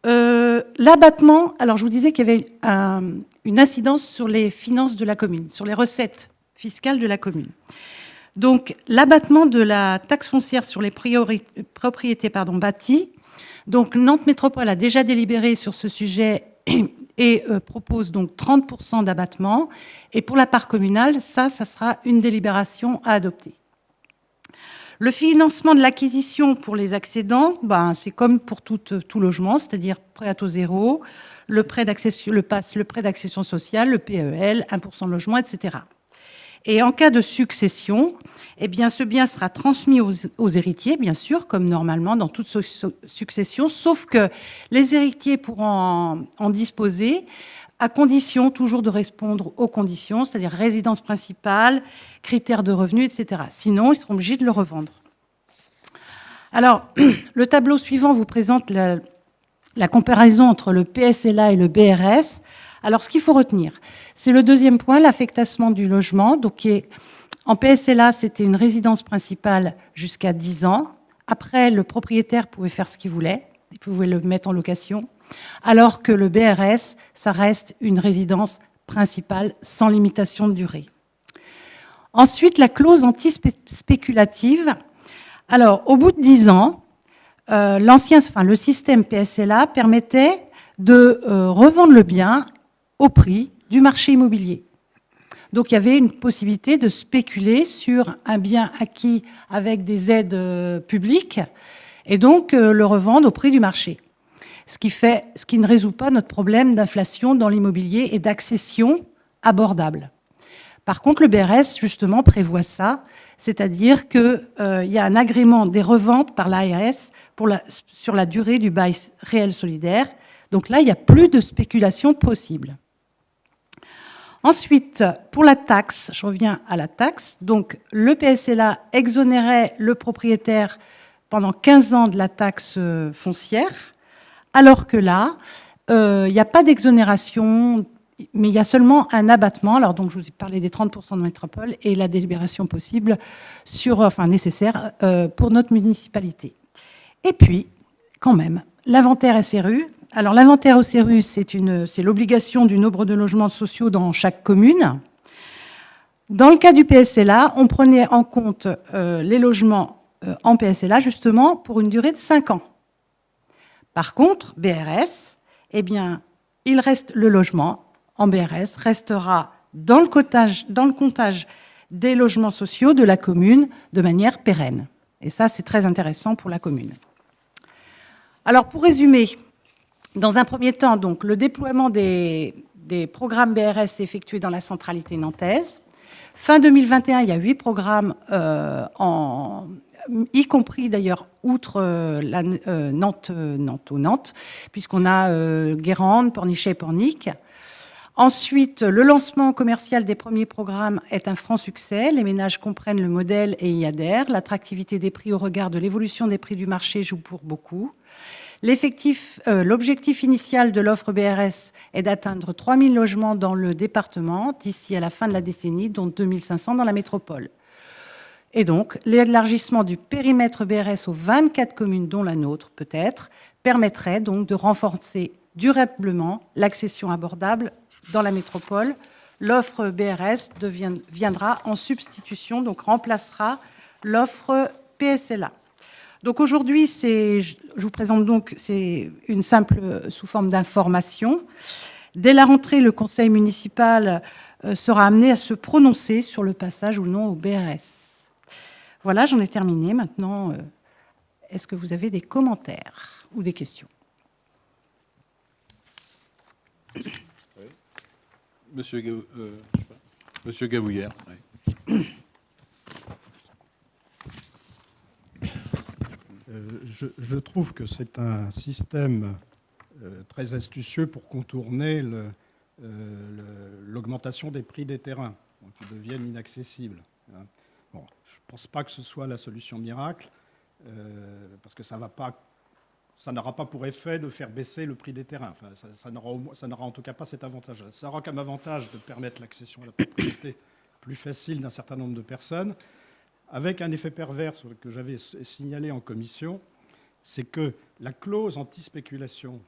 L'abattement, alors je vous disais qu'il y avait une incidence sur les finances de la commune, sur les recettes fiscales de la commune. Donc l'abattement de la taxe foncière sur les propriétés bâties, donc Nantes Métropole a déjà délibéré sur ce sujet et propose donc 30% d'abattement. Et pour la part communale, ça sera une délibération à adopter. Le financement de l'acquisition pour les accédants, c'est comme pour tout logement, c'est-à-dire prêt à taux zéro, le prêt d'accession sociale, le PEL, 1% de logement, etc. Et en cas de succession, eh bien, ce bien sera transmis aux héritiers, bien sûr, comme normalement dans toute succession, sauf que les héritiers pourront en disposer à condition toujours de répondre aux conditions, c'est-à-dire résidence principale, critères de revenus, etc. Sinon, ils seront obligés de le revendre. Alors, le tableau suivant vous présente la comparaison entre le PSLA et le BRS. Alors, ce qu'il faut retenir, c'est le deuxième point, l'affectation du logement. Donc, en PSLA, c'était une résidence principale jusqu'à 10 ans. Après, le propriétaire pouvait faire ce qu'il voulait. Il pouvait le mettre en location. Alors que le BRS, ça reste une résidence principale sans limitation de durée. Ensuite, la clause anti-spéculative. Alors, au bout de 10 ans, le système PSLA permettait de revendre le bien au prix du marché immobilier. Donc, il y avait une possibilité de spéculer sur un bien acquis avec des aides publiques et donc le revendre au prix du marché. Ce qui ne résout pas notre problème d'inflation dans l'immobilier et d'accession abordable. Par contre, le BRS, justement, prévoit ça, c'est-à-dire qu'il y a un agrément des reventes par l'ARS sur la durée du bail réel solidaire. Donc là, il n'y a plus de spéculation possible. Ensuite, pour la taxe, je reviens à la taxe. Donc, le PSLA exonérait le propriétaire pendant 15 ans de la taxe foncière, alors que là, il n'y a pas d'exonération, mais il y a seulement un abattement. Alors, donc, je vous ai parlé des 30% de métropole et la délibération possible nécessaire pour notre municipalité. Et puis, quand même, l'inventaire SRU. Alors, l'inventaire SRU, c'est l'obligation du nombre de logements sociaux dans chaque commune. Dans le cas du PSLA, on prenait en compte les logements en PSLA, justement, pour une durée de 5 ans. Par contre, BRS, eh bien, le logement en BRS restera dans le comptage des logements sociaux de la commune de manière pérenne. Et ça, c'est très intéressant pour la commune. Alors, pour résumer, dans un premier temps, donc, le déploiement des programmes BRS est effectué dans la centralité nantaise. Fin 2021, il y a 8 programmes, y compris d'ailleurs outre Nantes, puisqu'on a Guérande, Pornichet et Pornic. Ensuite, le lancement commercial des premiers programmes est un franc succès. Les ménages comprennent le modèle et y adhèrent. L'attractivité des prix au regard de l'évolution des prix du marché joue pour beaucoup. L'objectif initial de l'offre BRS est d'atteindre 3 000 logements dans le département d'ici à la fin de la décennie, dont 2 500 dans la métropole. Et donc, l'élargissement du périmètre BRS aux 24 communes, dont la nôtre peut-être, permettrait donc de renforcer durablement l'accession abordable dans la métropole. L'offre BRS viendra en substitution, donc remplacera l'offre PSLA. Donc aujourd'hui, je vous présente donc, c'est une simple sous forme d'information. Dès la rentrée, le conseil municipal sera amené à se prononcer sur le passage ou non au BRS. Voilà, j'en ai terminé. Maintenant, est-ce que vous avez des commentaires ou des questions ? Monsieur Gabouillère. Oui. Je trouve que c'est un système très astucieux pour contourner l'augmentation des prix des terrains, qui deviennent inaccessibles. Bon, je ne pense pas que ce soit la solution miracle, parce que ça n'aura pas pour effet de faire baisser le prix des terrains. Enfin, ça n'aura en tout cas pas cet avantage. Ça aura comme avantage de permettre l'accession à la propriété plus facile d'un certain nombre de personnes, avec un effet pervers que j'avais signalé en commission, c'est que la clause anti-spéculation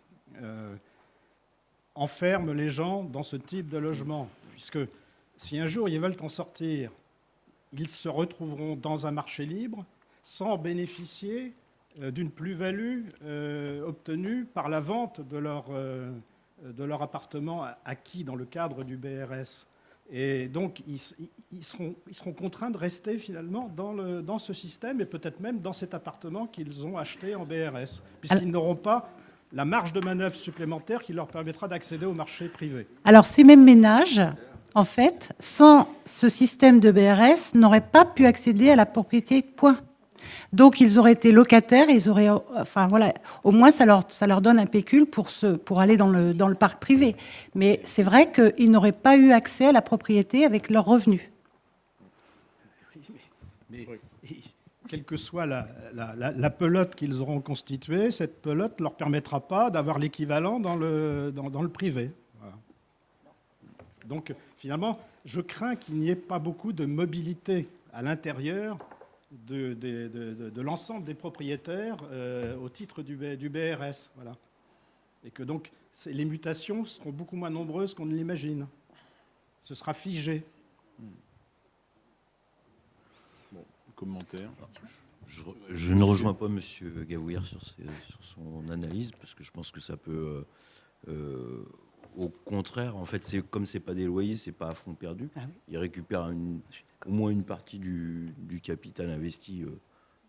enferme les gens dans ce type de logement, puisque si un jour ils veulent en sortir, ils se retrouveront dans un marché libre sans bénéficier d'une plus-value obtenue par la vente de leur appartement acquis dans le cadre du BRS. Et donc, ils seront contraints de rester finalement dans ce système et peut-être même dans cet appartement qu'ils ont acheté en BRS, puisqu'ils n'auront pas la marge de manœuvre supplémentaire qui leur permettra d'accéder au marché privé. Alors, ces mêmes ménages, en fait, sans ce système de BRS, n'auraient pas pu accéder à la propriété, point. Donc, ils auraient été locataires, au moins, ça leur donne un pécule pour aller dans le parc privé. Mais c'est vrai qu'ils n'auraient pas eu accès à la propriété avec leurs revenus. Mais quelle que soit la pelote qu'ils auront constituée, cette pelote ne leur permettra pas d'avoir l'équivalent dans le privé. Voilà. Donc, finalement, je crains qu'il n'y ait pas beaucoup de mobilité à l'intérieur de l'ensemble des propriétaires au titre du BRS. Voilà. Et que donc, les mutations seront beaucoup moins nombreuses qu'on ne l'imagine. Ce sera figé. Bon, commentaire. Je ne rejoins pas M. Gavouillard sur son analyse, parce que je pense que ça peut... au contraire, en fait, comme ce n'est pas des loyers, ce n'est pas à fond perdu. Ah oui. Ils récupèrent au moins une partie du capital investi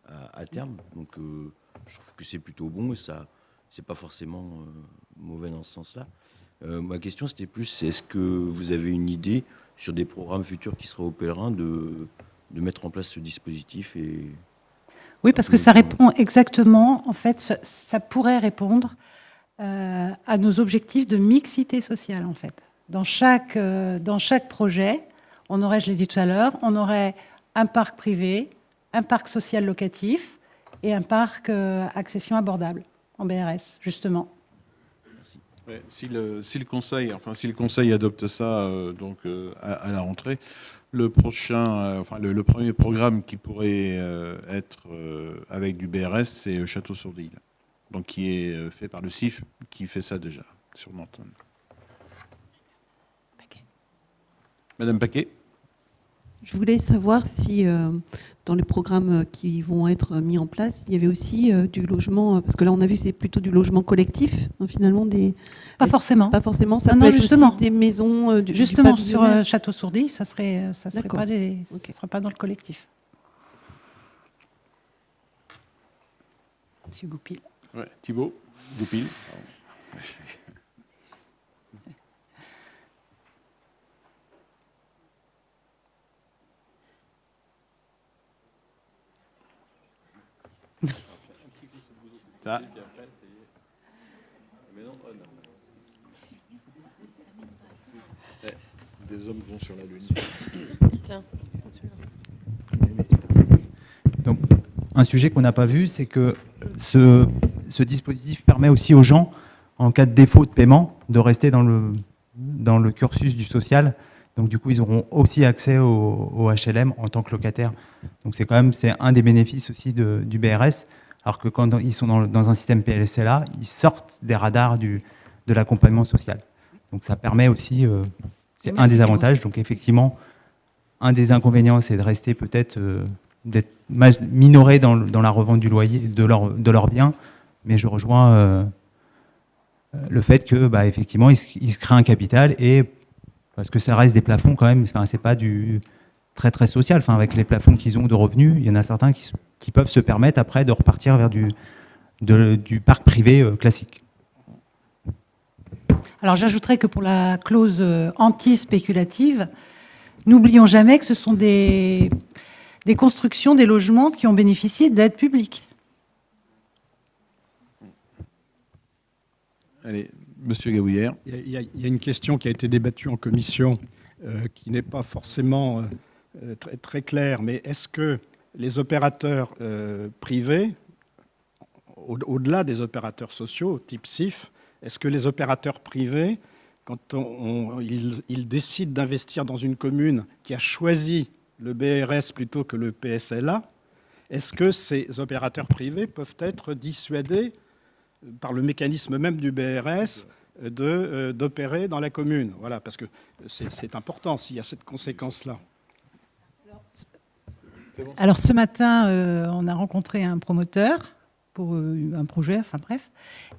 à terme. Donc, je trouve que c'est plutôt bon et ça, ce n'est pas forcément mauvais dans ce sens-là. Ma question, c'était plus, est-ce que vous avez une idée sur des programmes futurs qui seraient au Pèlerin de mettre en place ce dispositif Oui, parce que ça répond exactement, en fait, ça pourrait répondre à nos objectifs de mixité sociale, en fait. Dans chaque projet, on aurait, je l'ai dit tout à l'heure, on aurait un parc privé, un parc social locatif et un parc accession abordable en BRS, justement. Merci. Ouais, si le conseil adopte ça à la rentrée, le premier programme qui pourrait être avec du BRS, c'est Château-sur-Dille, donc qui est fait par le CIF, qui fait ça déjà sur Nantes. Madame Paquet. Je voulais savoir si dans les programmes qui vont être mis en place, il y avait aussi du logement, parce que là on a vu c'est plutôt du logement collectif, hein, finalement Pas forcément. Pas forcément. Ça non, peut être justement. aussi des maisons. Justement sur Château-sur-Dille, ça serait pas Okay. ça serait pas dans le collectif. Monsieur Goupil. Ouais, Thibault Goupil. Ça. Des hommes vont sur la Lune. Tiens. Donc, un sujet qu'on n'a pas vu, c'est que ce dispositif permet aussi aux gens, en cas de défaut de paiement, de rester dans le cursus du social. Donc, du coup, ils auront aussi accès au HLM en tant que locataire. Donc, c'est un des bénéfices aussi du BRS. Alors que quand ils sont dans un système PLSLA, ils sortent des radars de l'accompagnement social. Donc, ça permet aussi... c'est un des avantages. Donc, effectivement, un des inconvénients, c'est de rester peut-être... d'être minorés dans la revente du loyer de leurs biens, mais je rejoins le fait que effectivement ils se créent un capital, et parce que ça reste des plafonds quand même, c'est pas du très très social, avec les plafonds qu'ils ont de revenus, il y en a certains qui peuvent se permettre après de repartir vers du parc privé classique. Alors j'ajouterais que pour la clause anti-spéculative, n'oublions jamais que ce sont des constructions, des logements qui ont bénéficié d'aides publiques. Allez, Monsieur Gavouillard. Il y a une question qui a été débattue en commission qui n'est pas forcément très, très claire, mais est-ce que les opérateurs privés, au-delà des opérateurs sociaux, type CIF, est-ce que les opérateurs privés, quand ils décident d'investir dans une commune qui a choisi le BRS plutôt que le PSLA, est-ce que ces opérateurs privés peuvent être dissuadés par le mécanisme même du BRS d'opérer dans la commune? Voilà, parce que c'est important s'il y a cette conséquence-là. Alors ce matin, on a rencontré un promoteur pour un projet, enfin bref,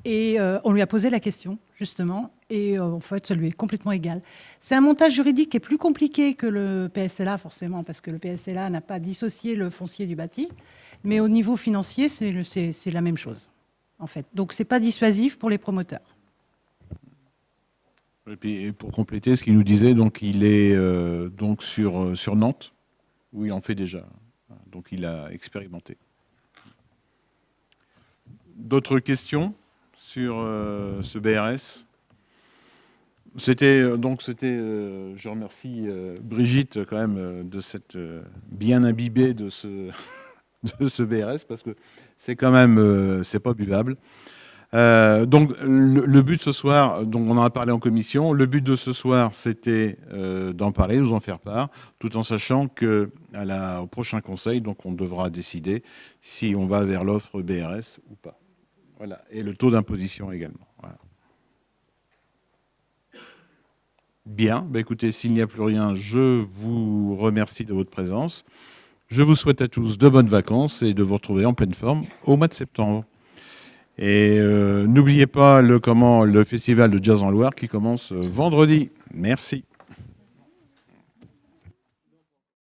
et on lui a posé la question, justement, et en fait, ça lui est complètement égal. C'est un montage juridique qui est plus compliqué que le PSLA, forcément, parce que le PSLA n'a pas dissocié le foncier du bâti, mais au niveau financier, c'est la même chose, en fait. Donc, c'est pas dissuasif pour les promoteurs. Et puis, pour compléter ce qu'il nous disait, donc il est donc sur Nantes, où il en fait déjà. Donc, il a expérimenté. D'autres questions sur ce BRS? Je remercie Brigitte quand même de cette bien imbibée de de ce BRS parce que c'est quand même, c'est pas buvable. Donc le but ce soir, donc on en a parlé en commission, le but de ce soir c'était d'en parler, nous en faire part, tout en sachant que au prochain conseil, donc on devra décider si on va vers l'offre BRS ou pas. Voilà, et le taux d'imposition également. Voilà. Bien, bah écoutez, s'il n'y a plus rien, je vous remercie de votre présence. Je vous souhaite à tous de bonnes vacances et de vous retrouver en pleine forme au mois de septembre. Et n'oubliez pas le festival de Jazz en Loire qui commence vendredi. Merci.